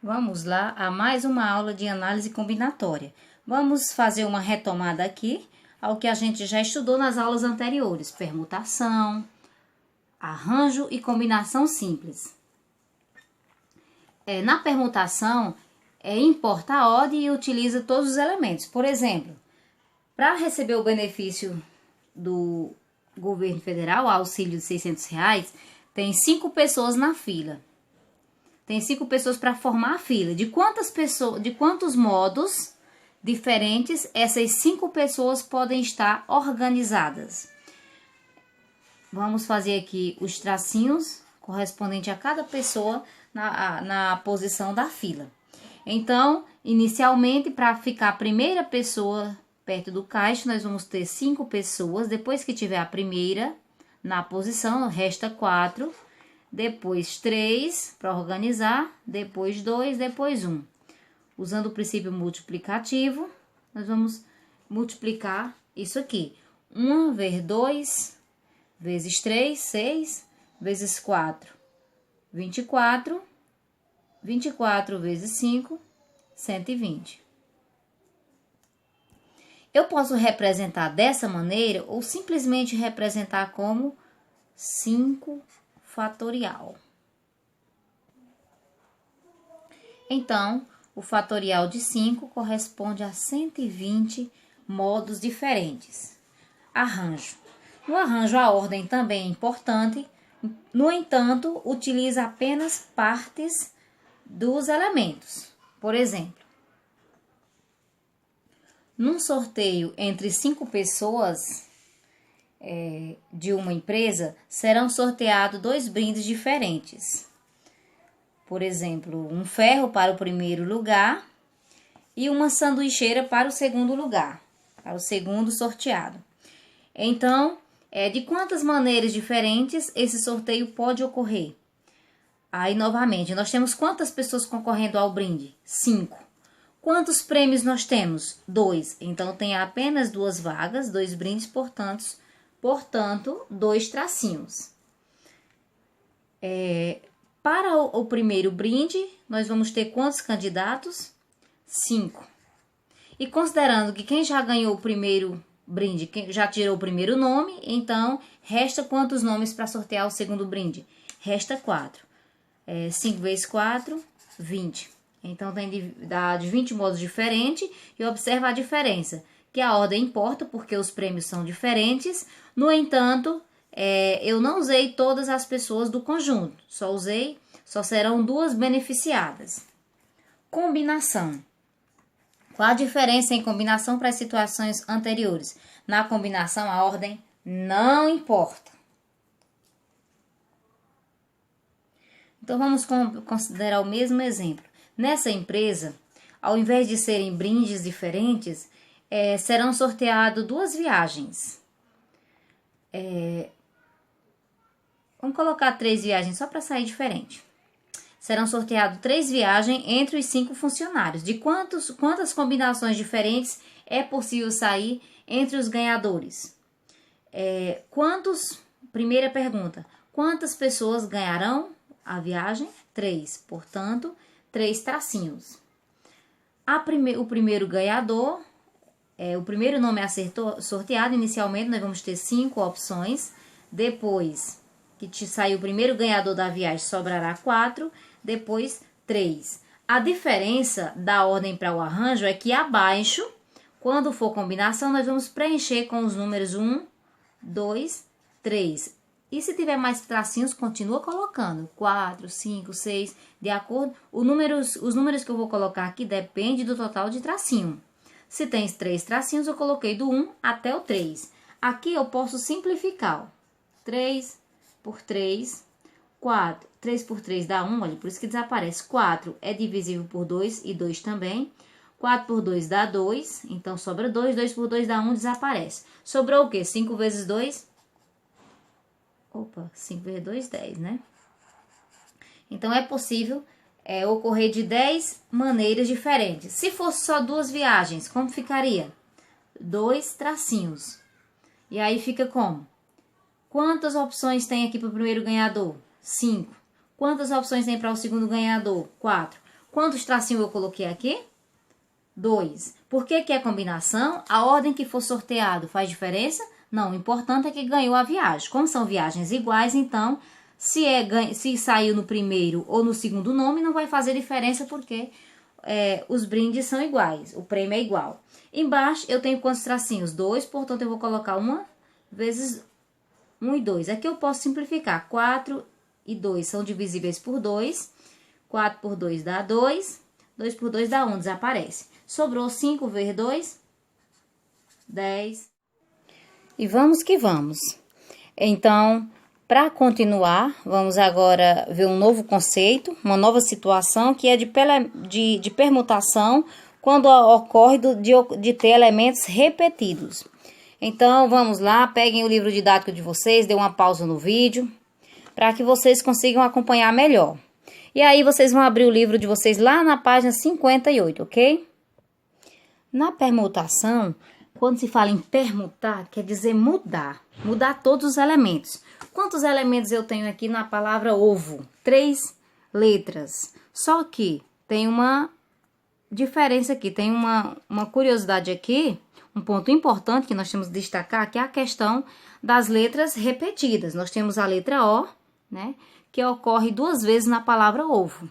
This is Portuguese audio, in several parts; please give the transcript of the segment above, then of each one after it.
Vamos lá a mais uma aula de análise combinatória. Vamos fazer uma retomada aqui ao que a gente já estudou nas aulas anteriores: permutação, arranjo e combinação simples. Na permutação, importa a ordem e utiliza todos os elementos. Por exemplo, para receber o benefício do governo federal, auxílio de R$600, tem 5 pessoas na fila. Tem 5 pessoas para formar a fila. De quantos modos diferentes essas 5 pessoas podem estar organizadas? Vamos fazer aqui os tracinhos correspondentes a cada pessoa na posição da fila. Então, inicialmente, para ficar a primeira pessoa perto do caixa, nós vamos ter 5 pessoas. Depois que tiver a primeira na posição, resta 4. Depois 3 para organizar, depois 2, depois 1. Usando o princípio multiplicativo, nós vamos multiplicar isso aqui. 1 vezes 2, vezes 3, 6, vezes 4, 24. 24 vezes 5, 120. Eu posso representar dessa maneira ou simplesmente representar como 5 fatorial. Então, o fatorial de 5 corresponde a 120 modos diferentes. Arranjo. No arranjo, a ordem também é importante. No entanto, utiliza apenas partes dos elementos. Por exemplo, num sorteio entre 5 pessoas de uma empresa, serão sorteados 2 brindes diferentes. Por exemplo, um ferro para o primeiro lugar e uma sanduicheira para o segundo lugar, para o segundo sorteado. Então, de quantas maneiras diferentes esse sorteio pode ocorrer? Aí, novamente, nós temos quantas pessoas concorrendo ao brinde? 5. Quantos prêmios nós temos? 2. Então, tem apenas 2 vagas, 2 brindes, portanto, 2 tracinhos. Para o primeiro brinde, nós vamos ter quantos candidatos? 5. E considerando que quem já ganhou o primeiro brinde, quem já tirou o primeiro nome, então, resta quantos nomes para sortear o segundo brinde? Resta 4. 5 vezes 4, 20. Então, dá de 20 modos diferentes e observa a diferença. Que a ordem importa porque os prêmios são diferentes. No entanto, eu não usei todas as pessoas do conjunto. Só serão 2 beneficiadas. Combinação. Qual a diferença em combinação para as situações anteriores? Na combinação, a ordem não importa. Então, vamos considerar o mesmo exemplo. Nessa empresa, ao invés de serem brindes diferentes, serão sorteadas 2 viagens. Vamos colocar 3 viagens só para sair diferente. Serão sorteadas 3 viagens entre os 5 funcionários. De quantas combinações diferentes é possível sair entre os ganhadores? Primeira pergunta. Quantas pessoas ganharão a viagem? 3. Portanto, 3 tracinhos. O primeiro ganhador, o primeiro nome a ser sorteado, inicialmente nós vamos ter 5 opções. Depois que sair o primeiro ganhador da viagem, sobrará 4. Depois, 3. A diferença da ordem para o arranjo é que abaixo, quando for combinação, nós vamos preencher com os números 1, 2, 3. E se tiver mais tracinhos, continua colocando 4, 5, 6, de acordo. Os números que eu vou colocar aqui dependem do total de tracinho. Se tem 3 tracinhos, eu coloquei do 1 até o 3. Aqui eu posso simplificar. 3 por 3, 4. 3 por 3 dá 1, olha, por isso que desaparece. 4 é divisível por 2 e 2 também. 4 por 2 dá 2, então sobra 2. 2 por 2 dá 1, desaparece. Sobrou o quê? 5 vezes 2? 5 vezes 2, 10, né? Então, é possível ocorrer de 10 maneiras diferentes. Se fosse só 2 viagens, como ficaria? 2 tracinhos. E aí fica como? Quantas opções tem aqui para o primeiro ganhador? 5. Quantas opções tem para o segundo ganhador? 4. Quantos tracinhos eu coloquei aqui? 2. Por que que é combinação? A ordem que for sorteado faz diferença? Não, o importante é que ganhou a viagem. Como são viagens iguais, então, se saiu no primeiro ou no segundo nome, não vai fazer diferença porque os brindes são iguais, o prêmio é igual. Embaixo eu tenho quantos tracinhos? 2, portanto eu vou colocar 1 vezes 1 e 2. Aqui eu posso simplificar, 4 e 2 são divisíveis por 2, 4 por 2 dá 2, 2 por 2 dá 1, desaparece. Sobrou 5 vezes 2, 10. E vamos que vamos. Então, para continuar, vamos agora ver um novo conceito, uma nova situação, que é de permutação, quando ocorre de ter elementos repetidos. Então, vamos lá, peguem o livro didático de vocês, dê uma pausa no vídeo, para que vocês consigam acompanhar melhor. E aí, vocês vão abrir o livro de vocês lá na página 58, ok? Na permutação, quando se fala em permutar, quer dizer mudar todos os elementos. Quantos elementos eu tenho aqui na palavra ovo? 3 letras. Só que tem uma diferença aqui, tem uma curiosidade aqui, um ponto importante que nós temos que destacar, que é a questão das letras repetidas. Nós temos a letra O, né, que ocorre 2 vezes na palavra ovo.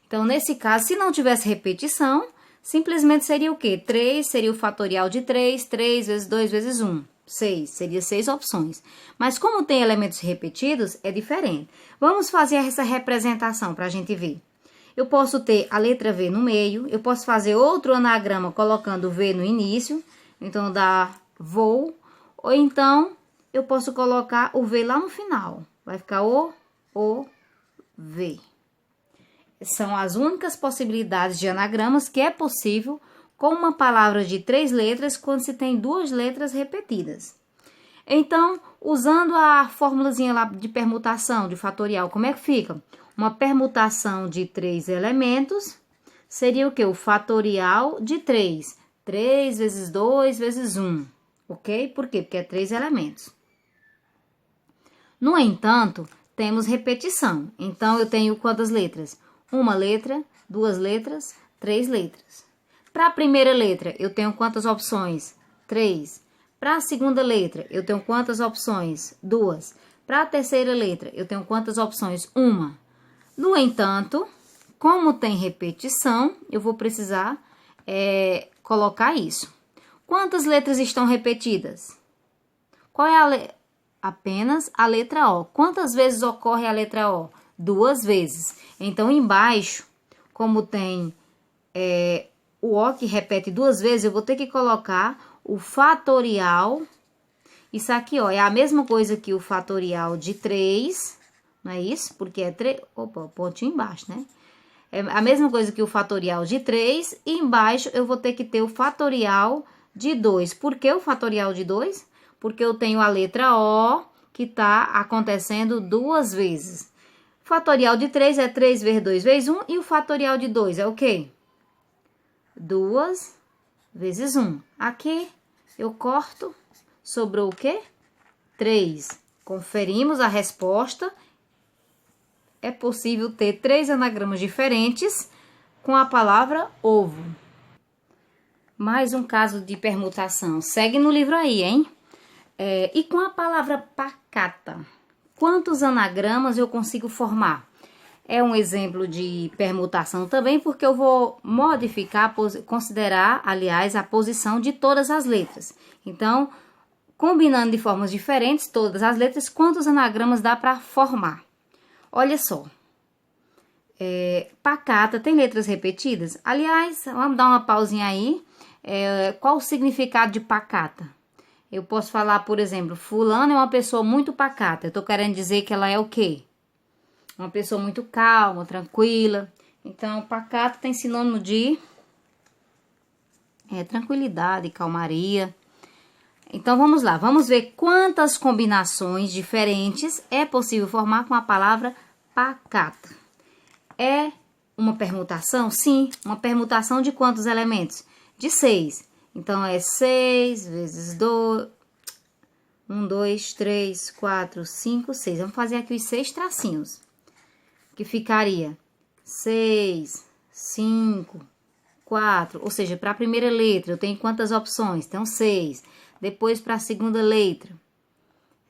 Então, nesse caso, se não tivesse repetição, simplesmente seria o quê? 3 seria o fatorial de 3, 3 vezes 2 vezes 1. 6, seria 6 opções. Mas como tem elementos repetidos, é diferente. Vamos fazer essa representação para a gente ver. Eu posso ter a letra V no meio, eu posso fazer outro anagrama colocando V no início, então dá vou, ou então eu posso colocar o V lá no final, vai ficar o V. São as únicas possibilidades de anagramas que é possível com uma palavra de 3 letras quando se tem 2 letras repetidas. Então, usando a formulazinha lá de permutação, de fatorial, como é que fica? Uma permutação de 3 elementos seria o quê? O fatorial de 3. 3 vezes 2 vezes 1, ok? Por quê? Porque é 3 elementos. No entanto, temos repetição. Então, eu tenho quantas letras? 1 letra, 2 letras, 3 letras. Para a primeira letra, eu tenho quantas opções? 3. Para a segunda letra, eu tenho quantas opções? 2. Para a terceira letra, eu tenho quantas opções? 1. No entanto, como tem repetição, eu vou precisar colocar isso. Quantas letras estão repetidas? Qual é apenas a letra O. Quantas vezes ocorre a letra O? 2 vezes. Então, embaixo, como tem o O que repete 2 vezes, eu vou ter que colocar o fatorial. Isso aqui, ó, é a mesma coisa que o fatorial de 3, não é isso? Porque é 3... Opa, pontinho embaixo, né? É a mesma coisa que o fatorial de 3, e embaixo eu vou ter que ter o fatorial de 2. Por que o fatorial de 2? Porque eu tenho a letra O, que está acontecendo 2 vezes. O fatorial de 3 é 3 vezes 2 vezes 1, e o fatorial de 2 é o quê? 2 vezes 1. Aqui eu corto, sobrou o quê? 3. Conferimos a resposta. É possível ter 3 anagramas diferentes com a palavra ovo. Mais um caso de permutação. Segue no livro aí, hein? E com a palavra pacata, quantos anagramas eu consigo formar? É um exemplo de permutação também, porque eu vou modificar, considerar, aliás, a posição de todas as letras. Então, combinando de formas diferentes todas as letras, quantos anagramas dá para formar? Olha só. Pacata tem letras repetidas? Aliás, vamos dar uma pausinha aí. Qual o significado de pacata? Eu posso falar, por exemplo, fulano é uma pessoa muito pacata. Eu tô querendo dizer que ela é o quê? Uma pessoa muito calma, tranquila. Então, pacato tem sinônimo de tranquilidade, calmaria. Então, vamos lá. Vamos ver quantas combinações diferentes é possível formar com a palavra pacata. É uma permutação? Sim. Uma permutação de quantos elementos? De 6. Então, é 6 vezes 2... 1, 2, 3, 4, 5, 6. Vamos fazer aqui os 6 tracinhos. Que ficaria 6, 5, 4. Ou seja, para a primeira letra eu tenho quantas opções? Tenho 6. Depois para a segunda letra,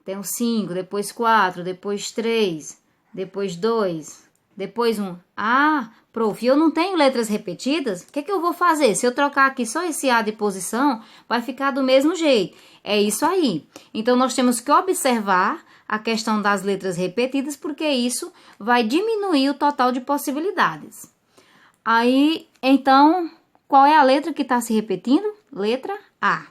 tenho 5. Depois 4. Depois 3. Depois 2. Depois 1. Ah, prof, eu não tenho letras repetidas? O que que eu vou fazer? Se eu trocar aqui só esse A de posição, vai ficar do mesmo jeito. É isso aí. Então, nós temos que observar a questão das letras repetidas, porque isso vai diminuir o total de possibilidades. Aí, então, qual é a letra que está se repetindo? Letra A.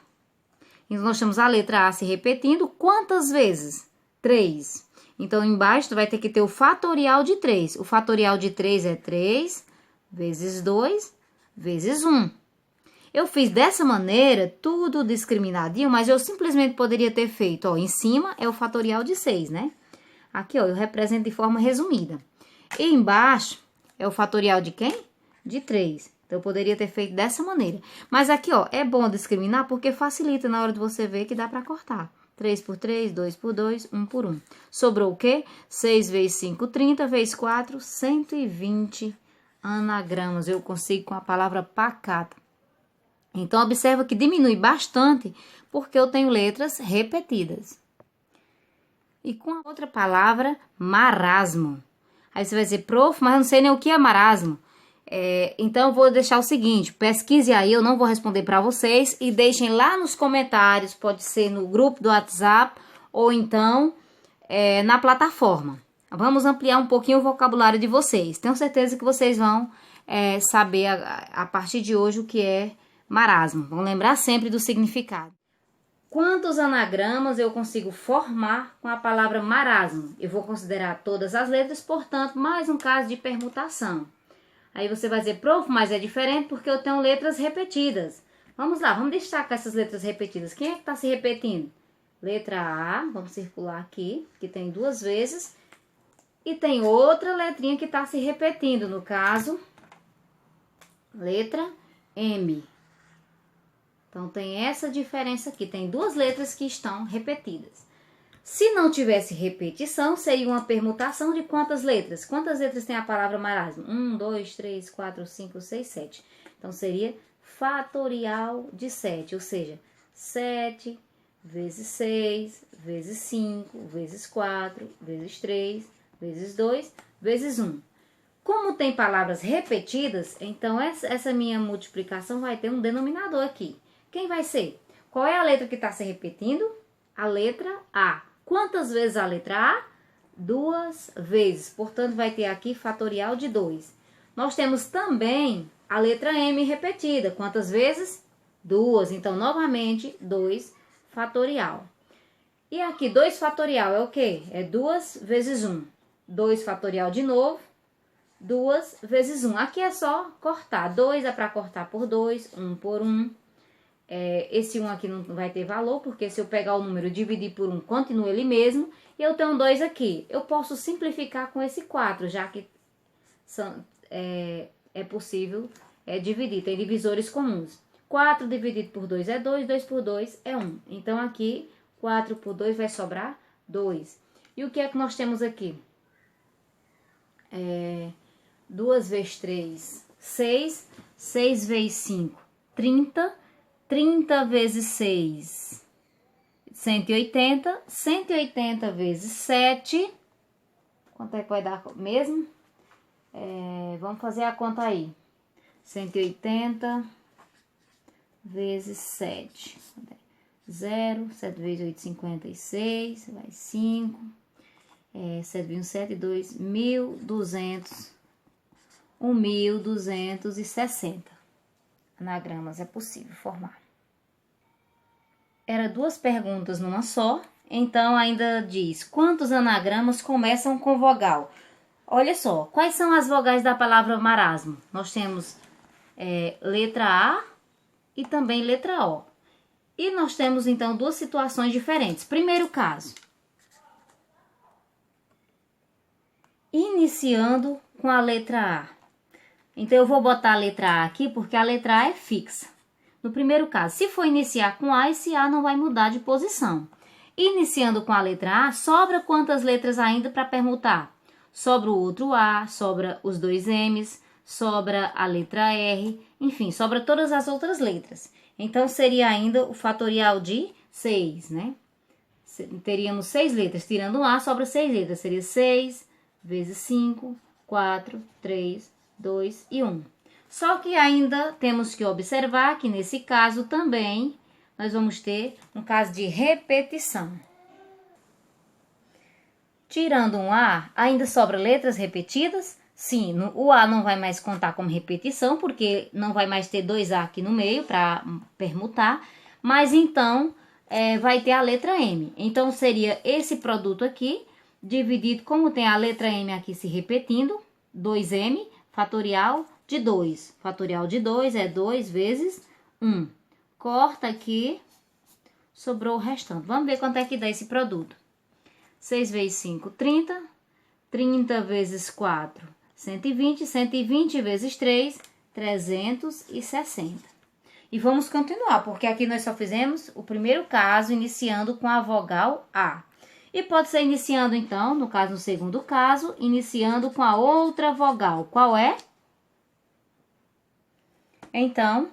Então, nós temos a letra A se repetindo quantas vezes? 3. Então, embaixo tu vai ter que ter o fatorial de 3. O fatorial de 3 é 3 vezes 2 vezes 1. Eu fiz dessa maneira, tudo discriminadinho, mas eu simplesmente poderia ter feito, ó, em cima é o fatorial de 6, né? Aqui, ó, eu represento de forma resumida. E embaixo é o fatorial de quem? De 3. Então, eu poderia ter feito dessa maneira. Mas aqui, ó, é bom discriminar porque facilita na hora de você ver que dá para cortar. 3 por 3, 2 por 2, 1 por 1. Sobrou o quê? 6 vezes 5, 30, vezes 4, 120 anagramas. Eu consigo com a palavra pacata. Então, observa que diminui bastante porque eu tenho letras repetidas. E com a outra palavra, marasmo. Aí você vai dizer, prof, mas eu não sei nem o que é marasmo. Então, eu vou deixar o seguinte, pesquise aí, eu não vou responder para vocês e deixem lá nos comentários, pode ser no grupo do WhatsApp ou então na plataforma. Vamos ampliar um pouquinho o vocabulário de vocês. Tenho certeza que vocês vão saber a partir de hoje o que é marasmo. Vão lembrar sempre do significado. Quantos anagramas eu consigo formar com a palavra marasmo? Eu vou considerar todas as letras, portanto, mais um caso de permutação. Aí você vai dizer, prof, mas é diferente porque eu tenho letras repetidas. Vamos lá, vamos destacar essas letras repetidas. Quem é que está se repetindo? Letra A, vamos circular aqui, que tem 2 vezes. E tem outra letrinha que está se repetindo, no caso, letra M. Então, tem essa diferença aqui, tem 2 letras que estão repetidas. Se não tivesse repetição, seria uma permutação de quantas letras? Quantas letras tem a palavra marasmo? 1, 2, 3, 4, 5, 6, 7. Então, seria fatorial de 7, ou seja, 7 vezes 6, vezes 5, vezes 4, vezes 3, vezes 2, vezes 1. Como tem palavras repetidas, então essa minha multiplicação vai ter um denominador aqui. Quem vai ser? Qual é a letra que está se repetindo? A letra A. Quantas vezes a letra A? 2 vezes. Portanto, vai ter aqui fatorial de 2. Nós temos também a letra M repetida. Quantas vezes? 2. Então, novamente, 2 fatorial. E aqui, 2 fatorial é o quê? É 2 vezes 1. 2 fatorial de novo. 2 vezes 1. Aqui é só cortar. 2 é para cortar por 2, 1 por 1. Esse 1 aqui não vai ter valor, porque se eu pegar o número e dividir por 1, continua ele mesmo. E eu tenho 2 aqui. Eu posso simplificar com esse 4, já que é possível dividir. Tem divisores comuns. 4 dividido por 2 é 2, 2 por 2 é 1. Então, aqui, 4 por 2 vai sobrar 2. E o que é que nós temos aqui? 2 vezes 3, 6. 6 vezes 5, 30. 30 vezes 6, 180. 180 vezes 7. Quanto é que vai dar mesmo? Vamos fazer a conta aí. 180 vezes 7. 0. 7 vezes 8, 56. Vai 5. 7 vezes 7, 2. 1.200. 1.260. Anagramas é possível formar. Era 2 perguntas numa só, então ainda diz, quantos anagramas começam com vogal? Olha só, quais são as vogais da palavra marasmo? Nós temos letra A e também letra O. E nós temos, então, 2 situações diferentes. Primeiro caso, iniciando com a letra A. Então, eu vou botar a letra A aqui, porque a letra A é fixa. No primeiro caso, se for iniciar com A, esse A não vai mudar de posição. Iniciando com a letra A, sobra quantas letras ainda para permutar? Sobra o outro A, sobra os 2 M's, sobra a letra R, enfim, sobra todas as outras letras. Então, seria ainda o fatorial de 6, né? Teríamos 6 letras, tirando um A, sobra 6 letras. Seria 6 vezes 5, 4, 3, 2 e 1. Só que ainda temos que observar que nesse caso também nós vamos ter um caso de repetição. Tirando um A, ainda sobra letras repetidas? Sim, o A não vai mais contar como repetição, porque não vai mais ter 2A aqui no meio para permutar, mas então vai ter a letra M. Então, seria esse produto aqui, dividido, como tem a letra M aqui se repetindo, 2M, fatorial de 2. Fatorial de 2 é 2 vezes 1. Corta aqui, sobrou o restante. Vamos ver quanto é que dá esse produto. 6 vezes 5, 30. 30 vezes 4, 120. 120 vezes 3, 360. E vamos continuar, porque aqui nós só fizemos o primeiro caso, iniciando com a vogal A. E pode ser iniciando, então, no caso, no segundo caso, iniciando com a outra vogal. Qual é? Então,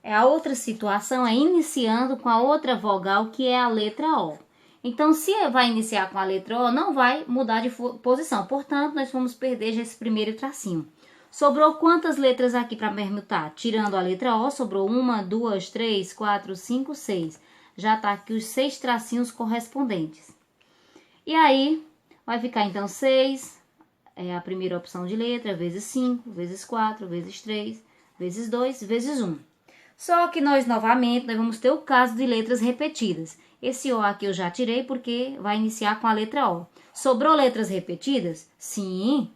a outra situação é iniciando com a outra vogal, que é a letra O. Então, se vai iniciar com a letra O, não vai mudar de posição. Portanto, nós vamos perder já esse primeiro tracinho. Sobrou quantas letras aqui para permutar? Tirando a letra O, sobrou 1, 2, 3, 4, 5, 6. Já está aqui os 6 tracinhos correspondentes. E aí, vai ficar então 6, é a primeira opção de letra, vezes 5, vezes 4, vezes 3, vezes 2, vezes 1. Só que nós, novamente, nós vamos ter o caso de letras repetidas. Esse O aqui eu já tirei porque vai iniciar com a letra O. Sobrou letras repetidas? Sim.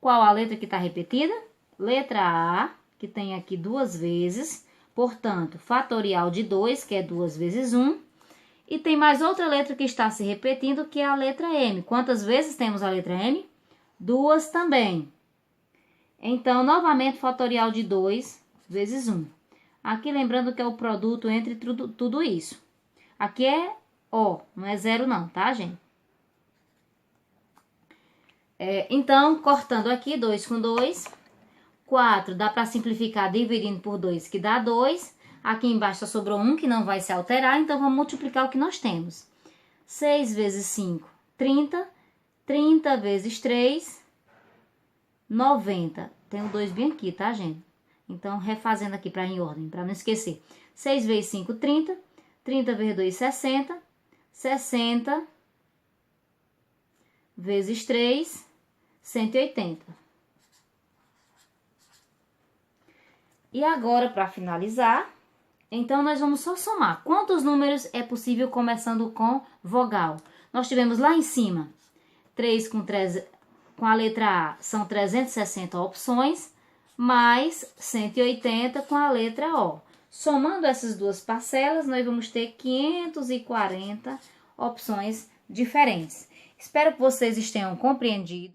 Qual a letra que está repetida? Letra A, que tem aqui 2 vezes. Portanto, fatorial de 2, que é 2 vezes 1. E tem mais outra letra que está se repetindo, que é a letra M. Quantas vezes temos a letra M? 2 também. Então, novamente, fatorial de 2 vezes 1. Aqui lembrando que é o produto entre tudo isso. Aqui é O, não é 0 não, tá, gente? Então, cortando aqui, 2 com 2. 4 dá para simplificar dividindo por 2, que dá 2. Aqui embaixo só sobrou 1, que não vai se alterar, então vamos multiplicar o que nós temos. 6 vezes 5, 30. 30 vezes 3, 90. Tem o 2 bem aqui, tá, gente? Então, refazendo aqui para em ordem, para não esquecer. 6 vezes 5, 30. 30 vezes 2, 60. 60 vezes 3, 180. E agora, para finalizar, então nós vamos só somar. Quantos números é possível começando com vogal? Nós tivemos lá em cima 3 com a letra A, são 360 opções, mais 180 com a letra O. Somando essas duas parcelas, nós vamos ter 540 opções diferentes. Espero que vocês tenham compreendido.